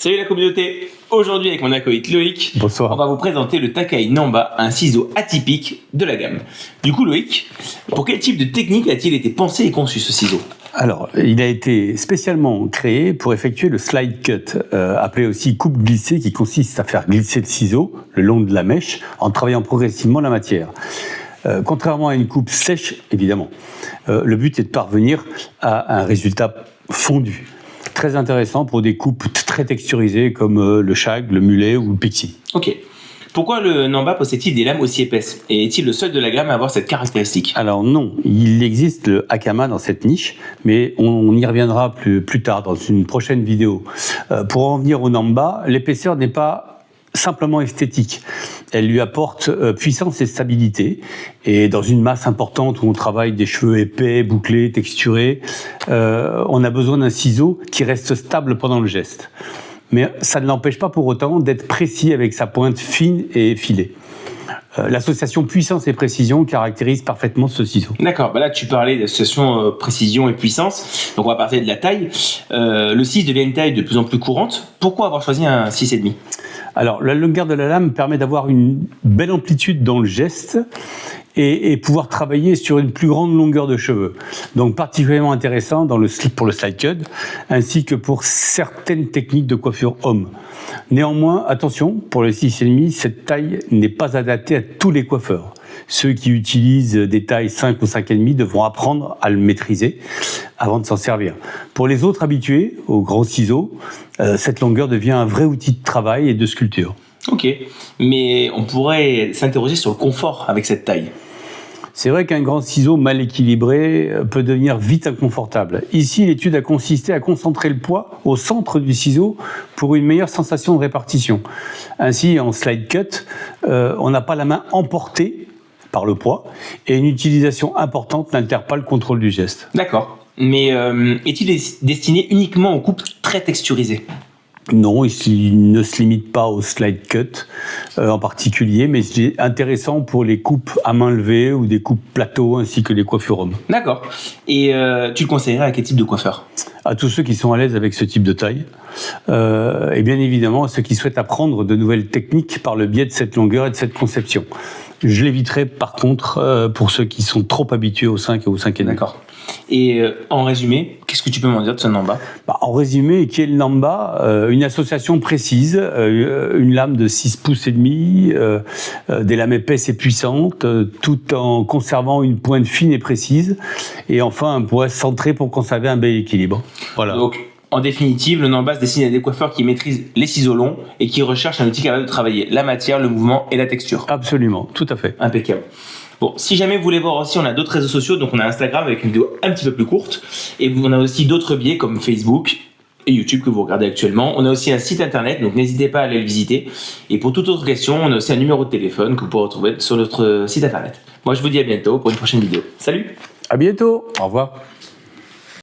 Salut la communauté. Aujourd'hui avec mon acolyte Loïc, Bonsoir. on va vous présenter le Takai Namba, un ciseau atypique de la gamme. Du coup Loïc, pour quel type de technique a-t-il été pensé et conçu ce ciseau? Alors, il a été spécialement créé pour effectuer le slide cut, appelé aussi coupe glissée, qui consiste à faire glisser le ciseau le long de la mèche en travaillant progressivement la matière. Contrairement à une coupe sèche, évidemment, le but est de parvenir à un résultat fondu. Très intéressant pour des coupes très texturisées comme le shag, le mulet ou le pixie. Ok. Pourquoi le Namba possède-t-il des lames aussi épaisses? Et est-il le seul de la gamme à avoir cette caractéristique? Alors non, il existe le Hakama dans cette niche, mais on y reviendra plus tard dans une prochaine vidéo. Pour en venir au Namba, l'épaisseur n'est pas simplement esthétique. Elle lui apporte puissance et stabilité. Et dans une masse importante où on travaille des cheveux épais, bouclés, texturés, on a besoin d'un ciseau qui reste stable pendant le geste. Mais ça ne l'empêche pas pour autant d'être précis avec sa pointe fine et effilée. L'association puissance et précision caractérise parfaitement ce ciseau. D'accord, bah là tu parlais d'association précision et puissance, donc on va parler de la taille. Le 6 devient une taille de plus en plus courante. Pourquoi avoir choisi un 6,5? Alors, la longueur de la lame permet d'avoir une belle amplitude dans le geste et pouvoir travailler sur une plus grande longueur de cheveux. Donc, particulièrement intéressant pour le slide cut, ainsi que pour certaines techniques de coiffure homme. Néanmoins, attention, pour le 6,5, cette taille n'est pas adaptée à tous les coiffeurs. Ceux qui utilisent des tailles 5 ou 5,5 devront apprendre à le maîtriser avant de s'en servir. Pour les autres habitués aux grands ciseaux, cette longueur devient un vrai outil de travail et de sculpture. Ok, mais on pourrait s'interroger sur le confort avec cette taille. C'est vrai qu'un grand ciseau mal équilibré peut devenir vite inconfortable. Ici, l'étude a consisté à concentrer le poids au centre du ciseau pour une meilleure sensation de répartition. Ainsi, en slide cut, on n'a pas la main emportée par le poids et une utilisation importante n'altère pas le contrôle du geste. D'accord, mais est-il destiné uniquement aux coupes très texturisées? Non, il ne se limite pas au slide cut en particulier, mais c'est intéressant pour les coupes à main levée ou des coupes plateau ainsi que les coiffures hommes. D'accord. Et tu le conseillerais à quel type de coiffeur? À tous ceux qui sont à l'aise avec ce type de taille et bien évidemment à ceux qui souhaitent apprendre de nouvelles techniques par le biais de cette longueur et de cette conception. Je l'éviterai par contre pour ceux qui sont trop habitués au 5 et au 5,5. D'accord. Et en résumé, qu'est-ce que tu peux m'en dire de ce Namba? En résumé, qui est le Namba? Une association précise, une lame de 6 pouces et demi, des lames épaisses et puissantes, tout en conservant une pointe fine et précise, et enfin un poids centré pour conserver un bel équilibre. Voilà. Donc, en définitive, le Namba se destine à des coiffeurs qui maîtrisent les ciseaux longs et qui recherchent un outil capable de travailler la matière, le mouvement et la texture. Absolument, tout à fait. Impeccable. Bon, si jamais vous voulez voir aussi, on a d'autres réseaux sociaux, donc on a Instagram avec une vidéo un petit peu plus courte, et on a aussi d'autres biais comme Facebook et YouTube que vous regardez actuellement. On a aussi un site internet, donc n'hésitez pas à aller le visiter. Et pour toute autre question, on a aussi un numéro de téléphone que vous pourrez retrouver sur notre site internet. Moi, je vous dis à bientôt pour une prochaine vidéo. Salut! À bientôt. Au revoir.